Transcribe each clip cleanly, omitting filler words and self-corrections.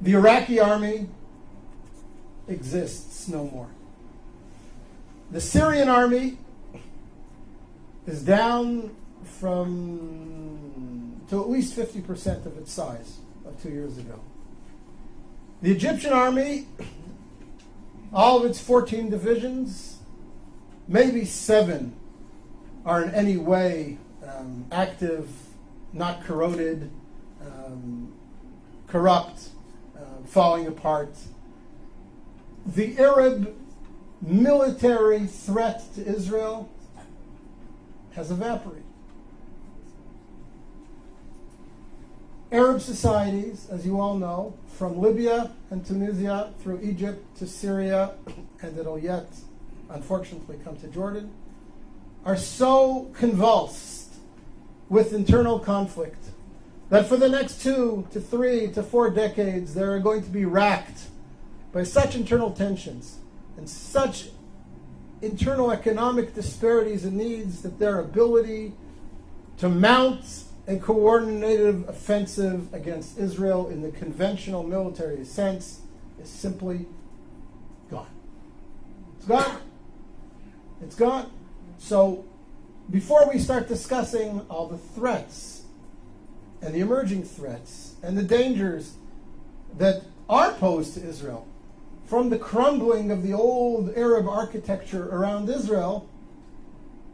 The Iraqi army exists no more. The Syrian army is down to at least 50% of its size of 2 years ago. The Egyptian army, all of its 14 divisions, maybe 7 are in any way active, not corroded, corrupt, falling apart. The Arab military threat to Israel has evaporated. Arab societies, as you all know, from Libya and Tunisia through Egypt to Syria, and it'll yet, unfortunately, come to Jordan, are so convulsed with internal conflict that for the next 2 to 3 to 4 decades, they are going to be racked by such internal tensions and such internal economic disparities and needs that their ability to mount a coordinated offensive against Israel in the conventional military sense is simply gone. It's gone. It's gone. So before we start discussing all the threats and the emerging threats and the dangers that are posed to Israel from the crumbling of the old Arab architecture around Israel,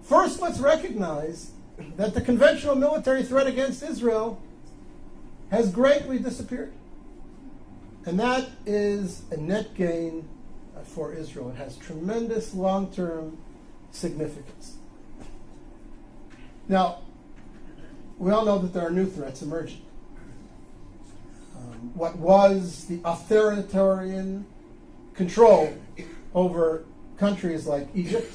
first let's recognize that the conventional military threat against Israel has greatly disappeared. And that is a net gain for Israel. It has tremendous long-term significance. Now, we all know that there are new threats emerging. What was the authoritarian control over countries like Egypt,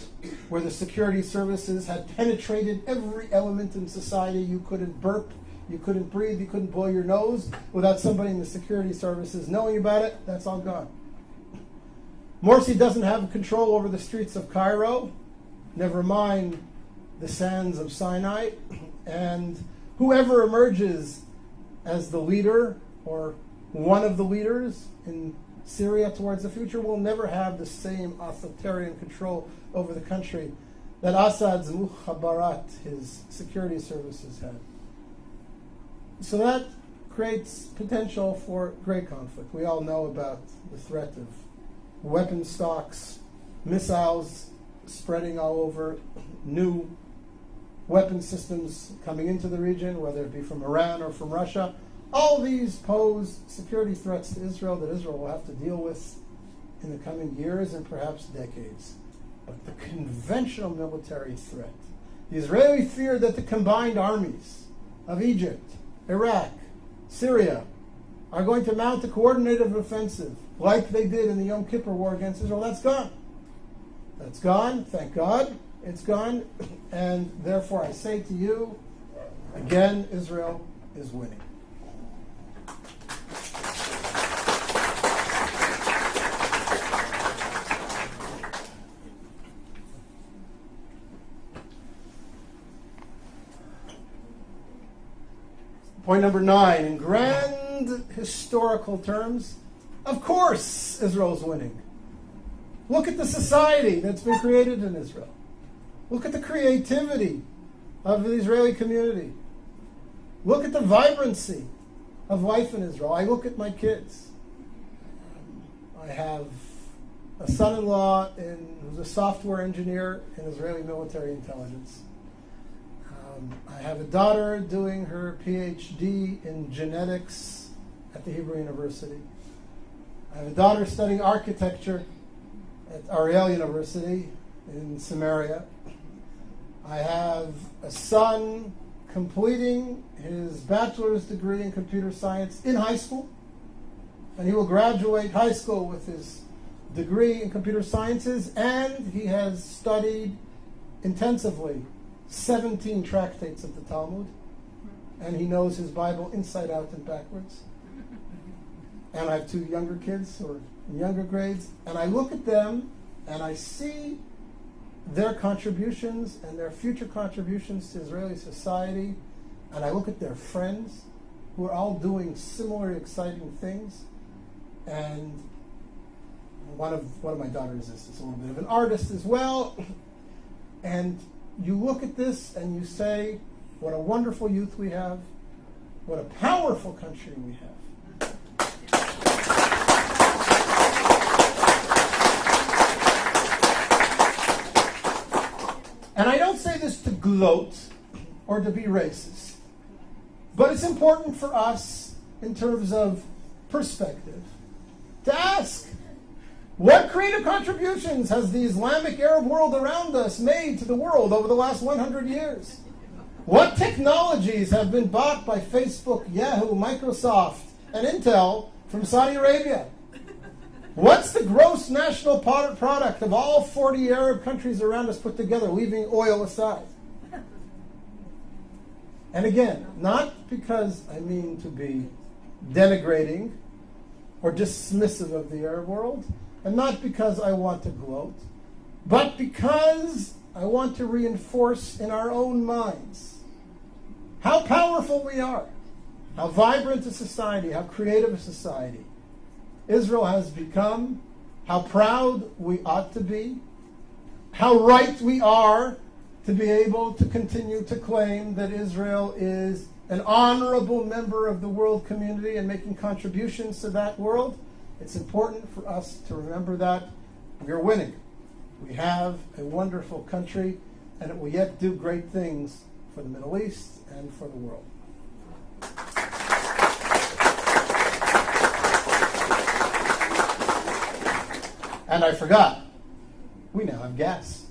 where the security services had penetrated every element in society. You couldn't burp, you couldn't breathe, you couldn't blow your nose without somebody in the security services knowing about it. That's all gone. Morsi doesn't have control over the streets of Cairo, never mind the sands of Sinai. And whoever emerges as the leader or one of the leaders in Syria towards the future will never have the same authoritarian control over the country that Assad's mukhabarat, his security services, had. So that creates potential for great conflict. We all know about the threat of weapon stocks, missiles spreading all over, new weapon systems coming into the region, whether it be from Iran or from Russia. All these pose security threats to Israel that Israel will have to deal with in the coming years and perhaps decades. But the conventional military threat, the Israeli fear that the combined armies of Egypt, Iraq, Syria are going to mount a coordinated offensive like they did in the Yom Kippur War against Israel, that's gone. That's gone, thank God, it's gone. And therefore I say to you, again, Israel is winning. Point number 9, in grand historical terms, of course Israel is winning. Look at the society that's been created in Israel. Look at the creativity of the Israeli community. Look at the vibrancy of life in Israel. I look at my kids. I have a son-in-law who's a software engineer in Israeli military intelligence. I have a daughter doing her PhD in genetics at the Hebrew University. I have a daughter studying architecture at Ariel University in Samaria. I have a son completing his bachelor's degree in computer science in high school, and he will graduate high school with his degree in computer sciences, and he has studied intensively 17 tractates of the Talmud, and he knows his Bible inside out and backwards. And I have 2 younger kids who are in younger grades, and I look at them and I see their contributions and their future contributions to Israeli society, and I look at their friends who are all doing similar exciting things, And one of my daughters is a little bit of an artist as well. And you look at this and you say, what a wonderful youth we have. What a powerful country we have. And I don't say this to gloat or to be racist, but it's important for us in terms of perspective to ask, what creative contributions has the Islamic Arab world around us made to the world over the last 100 years? What technologies have been bought by Facebook, Yahoo, Microsoft, and Intel from Saudi Arabia? What's the gross national product of all 40 Arab countries around us put together, leaving oil aside? And again, not because I mean to be denigrating or dismissive of the Arab world, and not because I want to gloat, but because I want to reinforce in our own minds how powerful we are, how vibrant a society, how creative a society Israel has become, how proud we ought to be, how right we are to be able to continue to claim that Israel is an honorable member of the world community and making contributions to that world. It's important for us to remember that we're winning. We have a wonderful country, and it will yet do great things for the Middle East and for the world. And I forgot, we now have gas.